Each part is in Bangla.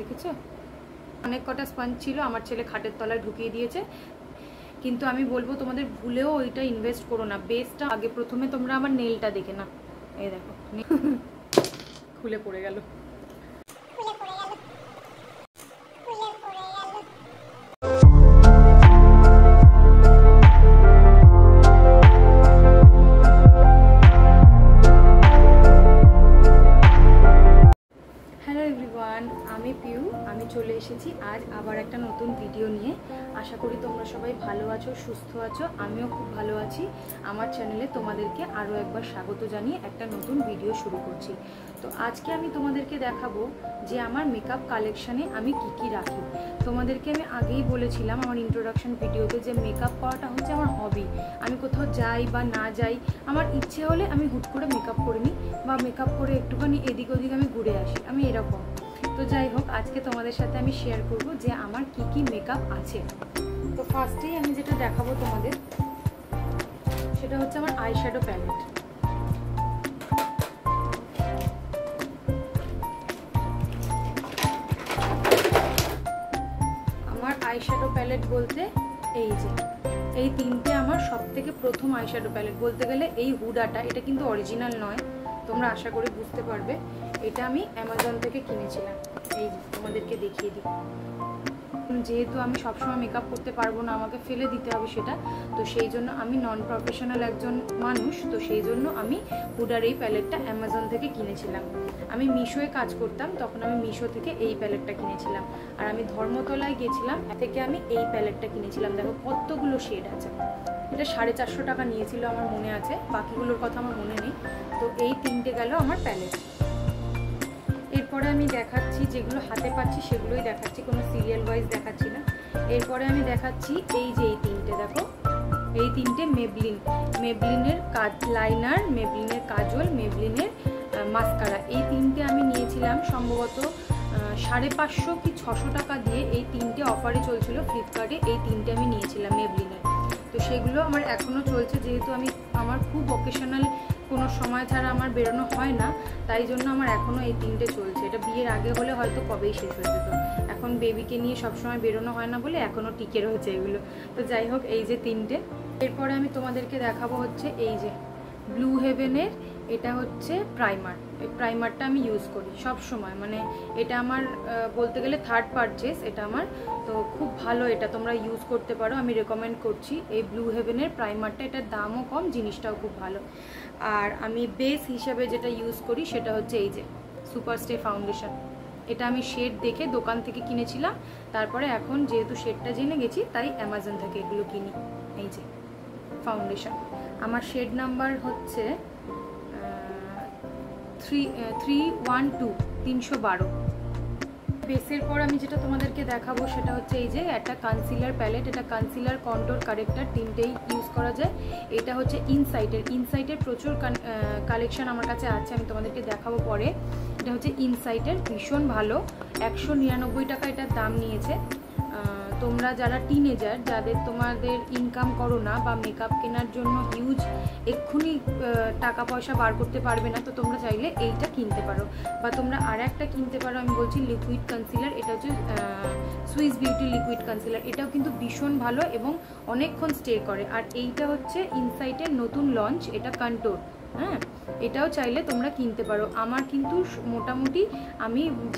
দেখেছো অনেক কটা স্পঞ্জ ছিল, আমার ছেলে খাটের তলায় ঢুকিয়ে দিয়েছে। কিন্তু আমি বলবো তোমাদের ভুলেও ওইটা ইনভেস্ট করো না, বেসটা আগে প্রথমে তোমরা আমার নেলটা দেখে না। এই দেখো খুলে পড়ে গেল। আমি পিউ, আমি চলে এসেছি আজ আবার একটা নতুন ভিডিও নিয়ে। আশা করি তোমরা সবাই ভালো আছো, সুস্থ আছো, আমিও খুব ভালো আছি। আমার চ্যানেলে তোমাদেরকে আরও একবার স্বাগত জানিয়ে একটা নতুন ভিডিও শুরু করছি। তো আজকে আমি তোমাদেরকে দেখাবো যে আমার মেকআপ কালেকশানে আমি কি কি রাখি। তোমাদেরকে আমি আগেই বলেছিলাম আমার ইন্ট্রোডাকশন ভিডিওতে যে মেকআপ করাটা হচ্ছে আমার হবি। আমি কোথাও যাই বা না যাই, আমার ইচ্ছে হলে আমি হুট করে মেকআপ করে নিই বা মেকআপ করে একটুখানি এদিক ওদিক আমি ঘুরে আসি, আমি এরকম। তো যাই হোক, আজকে তোমাদের সাথে আমি শেয়ার করব যে আমার কি কি মেকআপ আছে। তো ফার্স্টেই আমি যেটা দেখাবো তোমাদের সেটা হচ্ছে আমার আইশ্যাডো প্যালেট। আমার আইশ্যাডো প্যালেট বলতে এই তিনটে আমার সব থেকে প্রথম আইশ্যাডো প্যালেট বলতে গেলে। এই হুডাটা এটা কিন্তু অরিজিনাল নয়, তোমরা আশা করি বুঝতে পারবে। এটা আমি অ্যামাজন থেকে কিনেছিলাম। এই যে তোমাদেরকে দেখিয়ে দিই। যেহেতু আমি সবসময় মেকআপ করতে পারবো না, আমাকে ফেলে দিতে হবে সেটা, তো সেই জন্য আমি নন প্রফেশনাল একজন মানুষ, তো সেই জন্য আমি হুডার এই প্যালেটটা অ্যামাজন থেকে কিনেছিলাম। আমি মিশোয় কাজ করতাম, তখন আমি মিশো থেকে এই প্যালেটটা কিনেছিলাম। আর আমি ধর্মতলায় গেছিলাম, থেকে আমি এই প্যালেটটা কিনেছিলাম। দেখো কতগুলো শেড আছে। এটা 450 টাকা নিয়েছিল আমার মনে আছে, বাকিগুলোর কথা আমার মনে নেই। তো এই তিনটে গেল আমার প্যালেট। এরপরে আমি দেখাচ্ছি যেগুলো হাতে পাচ্ছি সেগুলোই দেখাচ্ছি, কোনো সিরিয়াল ওয়াইজ দেখাচ্ছি না। এরপরে আমি দেখাচ্ছি এই যে এই তিনটে, দেখো এই তিনটে মেবলিনের লাইনার, মেবলিনের কাজল, মেবলিনের মাস্কারা। এই তিনটে আমি নিয়েছিলাম সম্ভবত 550 কি 600 টাকা দিয়ে। এই তিনটে অফারে চলছিল ফ্লিপকার্টে, এই তিনটে আমি নিয়েছিলাম মেবলিনের। তো সেগুলো আমার এখনও চলছে, যেহেতু আমার খুব অকেশনাল কোনো সময় ছাড়া আমার বেরোনো হয় না, তাই জন্য আমার এখনও এই তিনটে চলছে। এটা বিয়ের আগে হলে হয়তো কবেই শেষ হয়ে যেত, এখন বেবিকে নিয়ে সবসময় বেরোনো হয় না বলে এখনও টিকে রয়েছে এগুলো। তো যাই হোক, এই যে তিনটে। এরপরে আমি তোমাদেরকে দেখাবো হচ্ছে এই যে ব্লু হেভেনের, এটা হচ্ছে প্রাইমার। এই প্রাইমারটা আমি ইউজ করি সব সময়, মানে এটা আমার বলতে গেলে থার্ড পারচেস এটা আমার। তো খুব ভালো, এটা তোমরা ইউজ করতে পারো, আমি রেকমেন্ড করছি এই ব্লু হেভেনের প্রাইমারটা। এটার দামও কম, জিনিসটাও খুব ভালো। আর আমি বেস হিসেবে যেটা ইউজ করি সেটা হচ্ছে এই যে সুপার স্টে ফাউন্ডেশন। এটা আমি শেড দেখে দোকান থেকে কিনেছিলাম, তারপরে এখন যেহেতু শেডটা জেনে গেছি তাই অ্যামাজন থেকে এগুলো কিনি। এই যে ফাউন্ডেশন, আমার শেড নাম্বার হচ্ছে 312। বেসের পর আমি যেটা তোমাদেরকে দেখাবো সেটা হচ্ছে এই যে একটা কনসিলার প্যালেট। এটা কনসিলার, কন্ট্রোর, কারেক্টার তিনটেই ইউজ করা যায়। এটা হচ্ছে ইনসাইটের প্রচুর কালেকশন আমার কাছে আছে, আমি তোমাদেরকে দেখাবো পরে। এটা হচ্ছে ইনসাইটের, ভীষণ ভালো। 199 টাকা এটার দাম নিয়েছে। তোমরা যারা টিনেজার, যাদের তোমাদের ইনকাম করো না বা মেকআপ কেনার জন্য হিউজ এক্ষুনি টাকা পয়সা বার করতে পারবে না, তো তোমরা চাইলে এইটা কিনতে পারো। বা তোমরা আর একটা কিনতে পারো, আমি বলছি লিকুইড কনসিলার। এটা হচ্ছে সুইস বিউটি লিকুইড কনসিলার। এটাও কিন্তু ভীষণ ভালো এবং অনেকক্ষণ স্টে করে। আর এইটা হচ্ছে ইনসাইটের নতুন লঞ্চ, এটা কন্ট্রোর। হ্যাঁ, এটাও চাইলে তোমরা কিনতে পারো। আমার কিন্তু মোটামুটি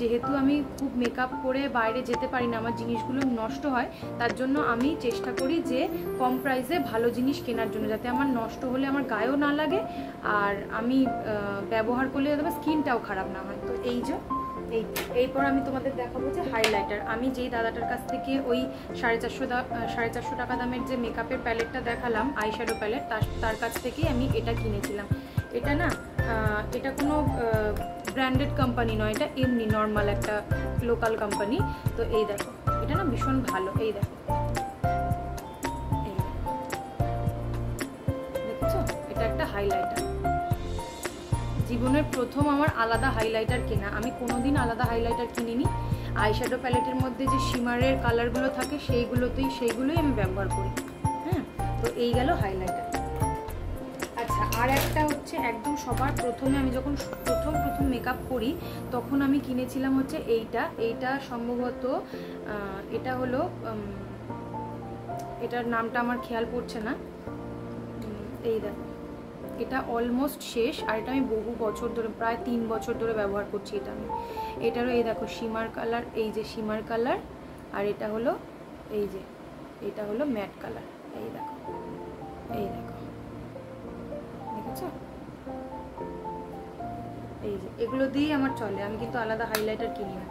যেহেতু আমি খুব মেকআপ করে বাইরে যেতে পারি না, আমার জিনিসগুলো নষ্ট হয়, তার জন্য আমি চেষ্টা করি যে কম প্রাইসে ভালো জিনিস কেনার জন্য, যাতে আমার নষ্ট হলে আমার গায়েও না লাগে আর আমি ব্যবহার করলে যাতে আমার স্কিনটাও খারাপ না হয়। তো এরপর আমি তোমাদের দেখাবো যে হাইলাইটার। আমি যেই দাদাটার কাছ থেকে ওই 450 টাকা দামের যে মেকআপের প্যালেটটা দেখালাম, আইশ্যাডো প্যালেট, তার কাছ থেকেই আমি এটা কিনেছিলাম। এটা না, এটা কোনো ব্র্যান্ডেড কোম্পানি নয়, এটা এমনি নর্মাল একটা লোকাল কোম্পানি। তো এই দেখো, এটা না ভীষণ ভালো। এই দেখো, দেখেছো, এটা একটা হাইলাইটার। জীবনের প্রথম আমার আলাদা হাইলাইটার কেনা। আমি কোনোদিন আলাদা হাইলাইটার কিনিনি। আইশ্যাডো প্যালেটের মধ্যে যে শিমারের কালারগুলো থাকে সেইগুলোই আমি ব্যবহার করি। হ্যাঁ, তো এই গেল হাইলাইটার। আচ্ছা, আচ্ছা, আর একটা হচ্ছে একদম সবার প্রথমে আমি যখন প্রথম মেকআপ করি তখন আমি কিনেছিলাম হচ্ছে এইটা সম্ভবত এটা হলো এটার নামটা আমার খেয়াল পড়ছে না। এই দেখো, এটা অলমোস্ট শেষ, আর এটা আমি বহু বছর ধরে, প্রায় 3 বছর ধরে ব্যবহার করছি এটা আমি। এটারও এই দেখো শিমার কালার, এই যে শিমার কালার, আর এটা হলো এই যে এটা হলো ম্যাট কালার। এই দেখো, এই দেখো, দেখেছো? এই যে এগুলো দিয়েই আমার চলে, আমি কিন্তু আলাদা হাইলাইটার কিনি না।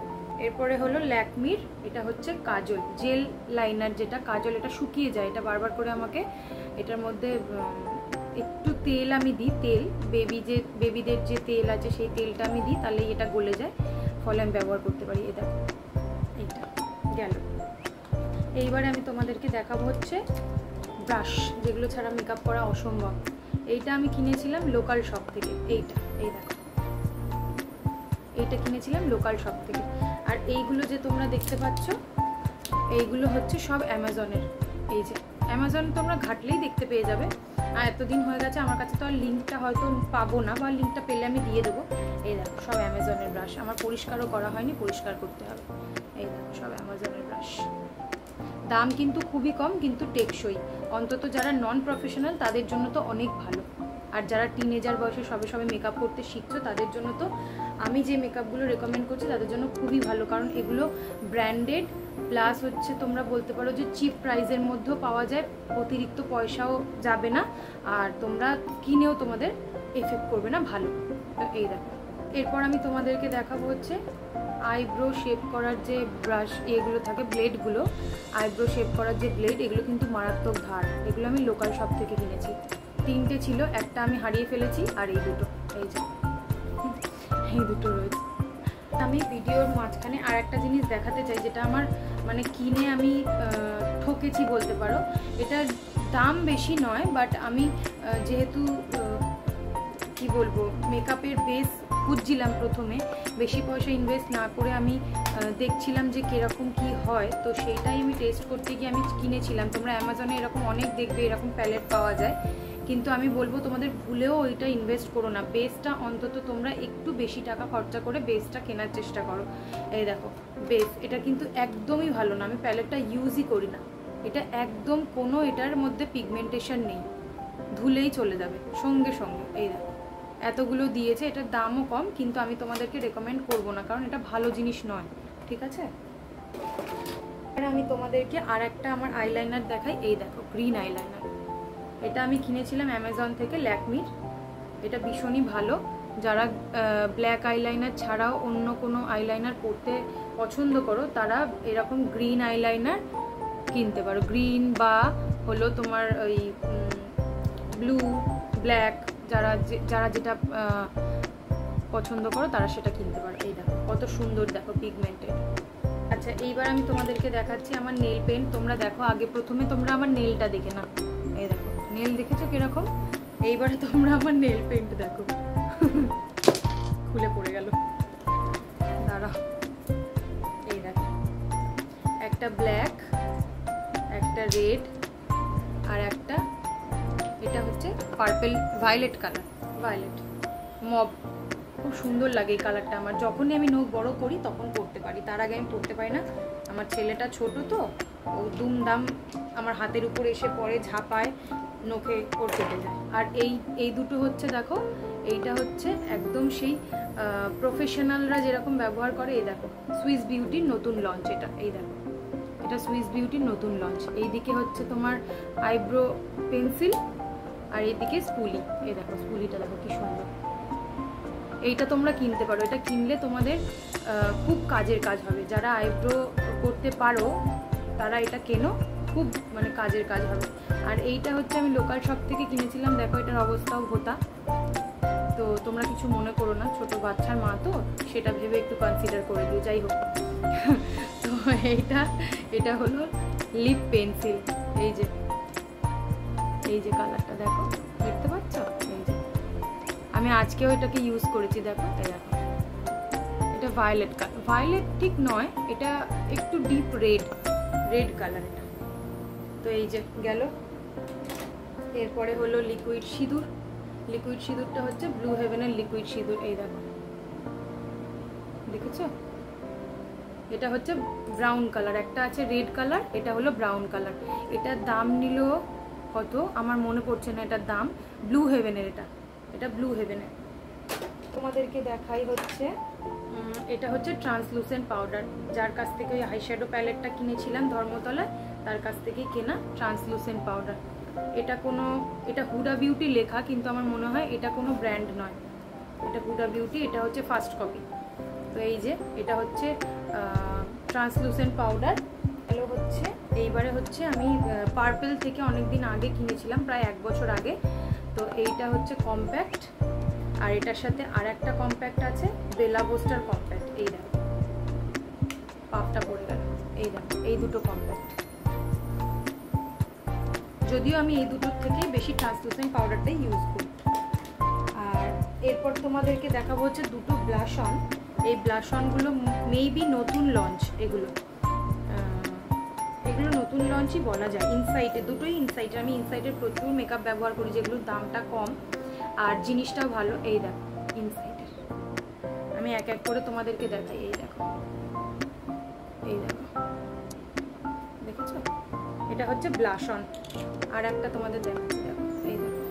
এরপরে হলো ল্যাকমির, এটা হচ্ছে কাজল, জেল লাইনার যেটা কাজল, এটা শুকিয়ে যায়, এটা বারবার করে আমাকে এটার মধ্যে একটু তেল আমি দিই, তেল বেবিদের যে তেল আছে সেই তেলটা আমি দিই, তাহলে এটা গলে যায়, ফলে আমি ব্যবহার করতে পারি। এই দেখো, এইটা গেল। এইবারে আমি তোমাদেরকে দেখাবো হচ্ছে ব্রাশ, যেগুলো ছাড়া মেকআপ করা অসম্ভব। এইটা আমি কিনেছিলাম লোকাল শপ থেকে, এইটা, এই দেখো, এইটা কিনেছিলাম লোকাল শপ থেকে। আর এইগুলো যে তোমরা দেখতে পাচ্ছ, এইগুলো হচ্ছে সব অ্যামাজনের। এই যে অ্যামাজন তোমরা ঘাটলেই দেখতে পেয়ে যাবে, আর এতদিন হয়ে গেছে আমার কাছে তো আর লিঙ্কটা হয়তো পাবো না, বা লিঙ্কটা পেলে আমি দিয়ে দেবো। এই দেখো সব অ্যামাজনের ব্রাশ, আমার পরিষ্কারও করা হয়নি, পরিষ্কার করতে হবে। এই দেখো সব অ্যামাজনের ব্রাশ, দাম কিন্তু খুবই কম, কিন্তু টেকসই, অন্তত যারা নন প্রফেশনাল তাদের জন্য তো অনেক ভালো। আর যারা টিনেজার বয়সে সবে মেকআপ করতে শিখছো তাদের জন্য তো আমি যে মেকআপগুলো রেকমেন্ড করছি তাদের জন্য খুবই ভালো, কারণ এগুলো ব্র্যান্ডেড, প্লাস হচ্ছে তোমরা বলতে পারো যে চিপ প্রাইসের মধ্যেও পাওয়া যায়, অতিরিক্ত পয়সাও যাবে না, আর তোমরা কিনেও তোমাদের এফেক্ট করবে না, ভালো। তো এই দেখো, এরপর আমি তোমাদেরকে দেখাবো হচ্ছে আইব্রো শেপ করার যে ব্রাশ, এগুলো থাকে ব্লেডগুলো, আইব্রো শেপ করার যে ব্লেড, এগুলো কিন্তু মারাত্মক ধার। এগুলো আমি লোকাল শপ থেকে কিনেছি, 3টে ছিল, একটা আমি হারিয়ে ফেলেছি, আর এই দুটো, এই যে এই দুটো রয়েছে। আমি ভিডিওর মাঝখানে আর একটা জিনিস দেখাতে চাই, যেটা আমার মানে কিনে আমি ঠকেছি বলতে পারো। এটার দাম বেশি নয়, বাট আমি যেহেতু কি বলবো, মেকআপের বেস খুঁজছিলাম প্রথমে, বেশি পয়সা ইনভেস্ট না করে আমি দেখছিলাম যে কীরকম কি হয়, তো সেইটাই আমি টেস্ট করতে গিয়ে আমি কিনেছিলাম। তোমরা অ্যামাজনে এরকম অনেক দেখবে, এরকম প্যালেট পাওয়া যায়, কিন্তু আমি বলবো তোমাদের ভুলেও ওইটা ইনভেস্ট করো না, বেসটা অন্তত তোমরা একটু বেশি টাকা খরচা করে বেসটা কেনার চেষ্টা করো। এই দেখো বেস, এটা কিন্তু একদমই ভালো না, আমি প্যালেটটা ইউজই করি না, এটা একদম কোনো এটার মধ্যে পিগমেন্টেশন নেই, ধুলেই চলে যাবে সঙ্গে সঙ্গে। এই দেখো এতগুলো দিয়েছে, এটার দামও কম, কিন্তু আমি তোমাদেরকে রেকমেন্ড করবো না, কারণ এটা ভালো জিনিস নয়, ঠিক আছে? আর আমি তোমাদেরকে আর একটা আমার আইলাইনার দেখাই। এই দেখো গ্রিন আইলাইনার, এটা আমি কিনেছিলাম অ্যামাজন থেকে ল্যাকমির, এটা ভীষণই ভালো। যারা ব্ল্যাক আইলাইনার ছাড়াও অন্য কোনো আইলাইনার পরতে পছন্দ করো, তারা এরকম গ্রিন আইলাইনার কিনতে পারো, গ্রিন বা হলো তোমার ওই ব্লু, ব্ল্যাক, যারা যেটা পছন্দ করো তারা সেটা কিনতে পারো। এই দেখো কত সুন্দর, দেখো পিগমেন্টেড। আচ্ছা, এইবার আমি তোমাদেরকে দেখাচ্ছি আমার নেল পেন্ট। তোমরা দেখো, আগে প্রথমে তোমরা আমার নেলটা দেখে নাও। এই দেখো নেল দেখেছো কিরকম, এইবারে তোমরা আমার নেল পেন্ট দেখো। খুলে পড়ে গেল, দাঁড়াও। এই দেখো, একটা ব্ল্যাক, একটা রেড, আর একটা এটা হচ্ছে purple violet colour, violet mauve. খুব সুন্দর লাগে এই কালারটা আমার, যখনই আমি নখ বড় করি তখন পরতে পারি, তার আগে আমি পরতে পারি না। আমার ছেলেটা ছোট তো, ও দুমদাম আমার হাতের উপর এসে পড়ে, ঝাঁপায়, নখে ওর কেটে যায়। আর এই দুটো হচ্ছে দেখো, এইটা হচ্ছে একদম সেই প্রফেশনালরা যেরকম ব্যবহার করে। এই দেখো সুইস বিউটির নতুন লঞ্চ এটা, এই দেখো এটা সুইস বিউটির নতুন লঞ্চ। এইদিকে হচ্ছে তোমার আইব্রো পেন্সিল, আর এইদিকে স্পুলি। এই দেখো স্পুলিটা দেখো কি সুন্দর, এইটা তোমরা কিনতে পারো, এটা কিনলে তোমাদের খুব কাজের কাজ হবে। যারা আইব্রো করতে পারো তারা এটা কেনো, খুব মানে কাজের কাজ হবে। আর এইটা হচ্ছে আমি লোকাল শপ থেকে কিনেছিলাম, দেখো এটার অবস্থাও হোতা, তো তোমরা কিছু মনে করো না, ছোট বাচ্চার মা তো, সেটা ভেবে একটু কনসিডার করে দিও, যাই হোক। তো এটা হলো লিপ পেন্সিল, এই যে কালারটা দেখো, দেখতে পাচ্ছ? এই যে আমি আজকেও এটাকে ইউজ করেছি, দেখো এই দেখো, এটা ভায়োলেট কালার, ভায়োলেট ঠিক নয়, এটা একটু ডিপ রেড কালার এটা। তো এই যে গেল। এরপরে হলো লিকুইড সিঁদুর, লিকুইড সিঁদুরটা হচ্ছে ব্লু হেভেনের লিকুইড সিঁদুর, এই দেখো, দেখেছো? এটা হচ্ছে ব্রাউন কালার, একটা আছে রেড কালার, এটা হলো ব্রাউন কালার। এটার দাম নিল কত আমার মনে পড়ছে না এটার দাম, ব্লু হেভেনের, এটা ব্লু হেভেনের। তোমাদেরকে দেখাই হচ্ছে এটা হচ্ছে ট্রান্সলুসেন্ট পাউডার, যার কাছ থেকে ওই আইশ্যাডো প্যালেটটা কিনেছিলাম ধর্মতলায়, তার কাছ থেকেই কেনা ট্রান্সলুসেন্ট পাউডার। এটা হুডা বিউটি লেখা, কিন্তু আমার মনে হয় এটা কোনো ব্র্যান্ড নয়, এটা হুডা বিউটি, এটা হচ্ছে ফার্স্ট কপি। তো এই যে এটা হচ্ছে ট্রান্সলুসেন্ট পাউডার। এগুলো হচ্ছে এইবারে হচ্ছে আমি পার্পল থেকে অনেক দিন আগে কিনেছিলাম, প্রায় 1 বছর আগে। তো এইটা হচ্ছে কম্প্যাক্ট, আর এটার সাথে আর একটা কম্প্যাক্ট আছে, বেলা বোস্টার কম্প্যাক্ট। এই দেখো পাপটা পড়ে গেল, এই দেখো এই দুটো কম্প্যাক্ট। যদিও আমি এই দুটোর থেকেই বেশি ট্রান্সলুসেন্ট পাউডারটাই ইউজ করি। আর এরপর তোমাদেরকে দেখাবো হচ্ছে দুটো ব্লাশ অন। এই ব্লাশ অনগুলো মেবি নতুন লঞ্চ, এগুলো নতুন লঞ্চই বলা যায়। ইনসাইটের, দুটোই ইনসাইটের। আমি ইনসাইটের প্রচুর মেকআপ ব্যবহার করি, যেগুলোর দামটা কম আর জিনিসটাও ভালো। এই দেখো ইনসাইটের, আমি এক এক করে তোমাদেরকে দেখাই। এই দেখো, এই দেখো, দেখেছো? এটা হচ্ছে ব্লাশ অন। আর একটা তোমাদের দেখাচ্ছি, দেখো এই দেখো,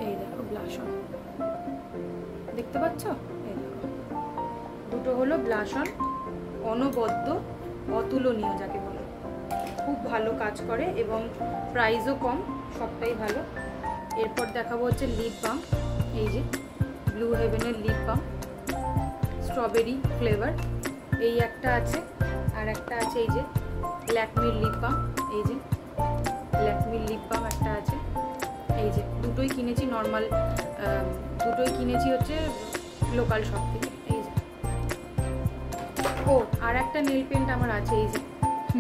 এই দেখো ব্লাশ অন, দেখতে পাচ্ছ? এই দেখো দুটো হলো ব্লাশ অন, অনবদ্য, অতুলনীয় যাকে বলে, খুব ভালো কাজ করে এবং প্রাইসও কম, সবটাই ভালো। এরপর দেখাবো হচ্ছে লিপ বাম। এই যে ব্লু হেভেনের লিপ বাম, স্ট্রবেরি ফ্লেভার। এই একটা আছে, আর একটা আছে এই যে ল্যাকমির লিপ বাম। এই যে ল্যাকমির লিপ বাম একটা আছে। এই যে দুটোই কিনেছি নর্মাল, দুটোই কিনেছি হচ্ছে লোকাল শপ থেকে। এই যে ও আর একটা নেল পেন্ট আমার আছে, এই যে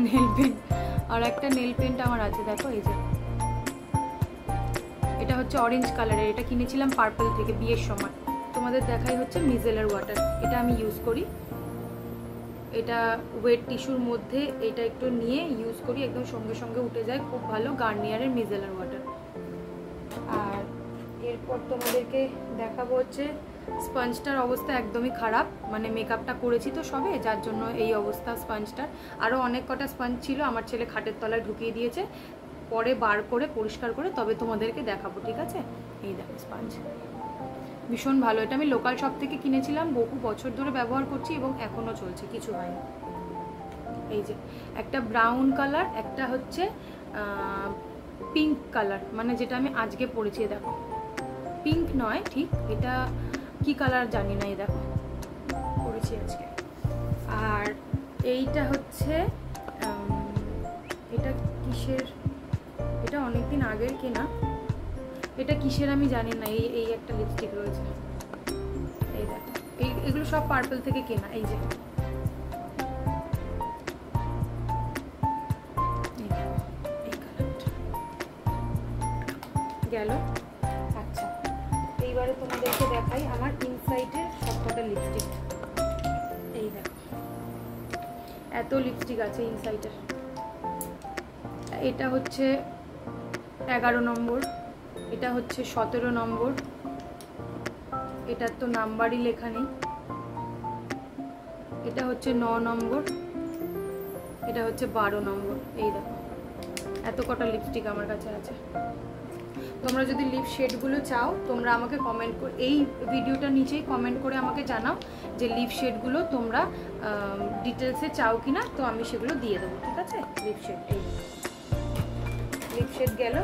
নেল পেন্ট, আর একটা নেল পেন্ট আমার আছে, দেখো এই যে এটা হচ্ছে অরেঞ্জ কালারের, এটা কিনেছিলাম পার্পল থেকে বিয়ের সময়। তোমাদের দেখাই হচ্ছে মিজেলার ওয়াটার, এটা আমি ইউজ করি। এটা ওয়েট টিস্যুর মধ্যে এটা একটু নিয়ে ইউজ করি, একদম সঙ্গে সঙ্গে উঠে যায়, খুব ভালো গার্নিয়ারের মিজেলার ওয়াটার। আর এরপর তোমাদেরকে দেখাবো হচ্ছে স্পঞ্জটার অবস্থা একদমই খারাপ, মানে মেকআপটা করেছি তো সবে, যার জন্য এই অবস্থা স্পঞ্জটার। আরও অনেক কটা স্পঞ্জ ছিল, আমার ছেলে খাটের তলায় ঢুকিয়ে দিয়েছে, পরে বার করে পরিষ্কার করে তবে তোমাদেরকে দেখাবো, ঠিক আছে? এই দেখো স্পঞ্জ ভীষণ ভালো, এটা আমি লোকাল শপ থেকে কিনেছিলাম, বহু বছর ধরে ব্যবহার করছি এবং এখনও চলছে, কিছু হয়নি। এই যে একটা ব্রাউন কালার, একটা হচ্ছে পিঙ্ক কালার, মানে যেটা আমি আজকে পরেছি, দেখো পিঙ্ক নয় ঠিক, এটা কি কালার জানি না, এই দেখো পরেছি আজকে। আর এইটা হচ্ছে এটা কিসের, এটা অনেকদিন আগের কেনা, এটা কিসের আমি জানি না। এই একটা লিপস্টিক রয়েছে, এই দেখো, এগুলো সব পার্পল থেকে কেনা। এই যে এই কালারটা গেল। আচ্ছা এইবারে তোমাদেরকে দেখাই আমার ইনসাইটের সবকটা লিপস্টিক। এই দেখো এত লিপস্টিক আছে ইনসাইটের। এটা হচ্ছে 11 নম্বর, এটা হচ্ছে 17 নম্বর, এটার তো নাম্বারই লেখা নেই। এটা হচ্ছে 9 নম্বর, এটা হচ্ছে 12 নম্বর। এই দেখো এত কটা লিপস্টিক আমার কাছে আছে। তোমরা যদি লিপ শেডগুলো চাও, তোমরা আমাকে কমেন্ট করে, এই ভিডিওটা নিচেই কমেন্ট করে আমাকে জানাও যে লিপ শেডগুলো তোমরা ডিটেলসে চাও কিনা, তো আমি সেগুলো দিয়ে দেবো, ঠিক আছে? লিপ শেড, এই লিপ শেড গেল।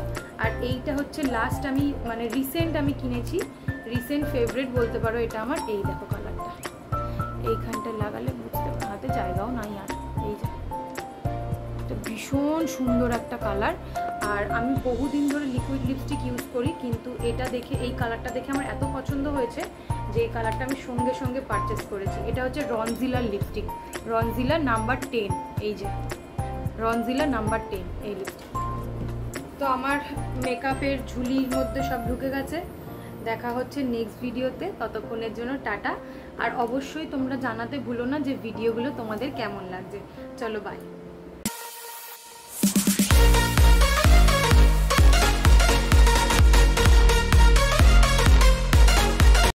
আর এইটা হচ্ছে লাস্ট আমি মানে রিসেন্ট আমি কিনেছি, রিসেন্ট ফেভারিট বলতে পারো এটা আমার। এই দেখো কালারটা, এইখানটা লাগালে বুঝতে পারো, হাতে জায়গাও নাই আর। এই যে এটা ভীষণ সুন্দর একটা কালার, আর আমি বহুদিন ধরে লিকুইড লিপস্টিক ইউজ করি, কিন্তু এটা দেখে, এই কালারটা দেখে আমার এত পছন্দ হয়েছে যে এই কালারটা আমি সঙ্গে সঙ্গে পারচেস করেছি। এটা হচ্ছে রনজিলার লিপস্টিক, রনজিলা নাম্বার 10। এই যে রনজিলা নাম্বার 10 এই লিপস্টিক। তো আমার মেকআপের ঝুলির মধ্যে সব ঢুকে গেছে। দেখা হচ্ছে নেক্সট ভিডিওতে, ততক্ষণের জন্য টাটা। আর অবশ্যই তোমরা জানাতে ভুলো না যে ভিডিওগুলো তোমাদের কেমন লাগছে। চলো বাই।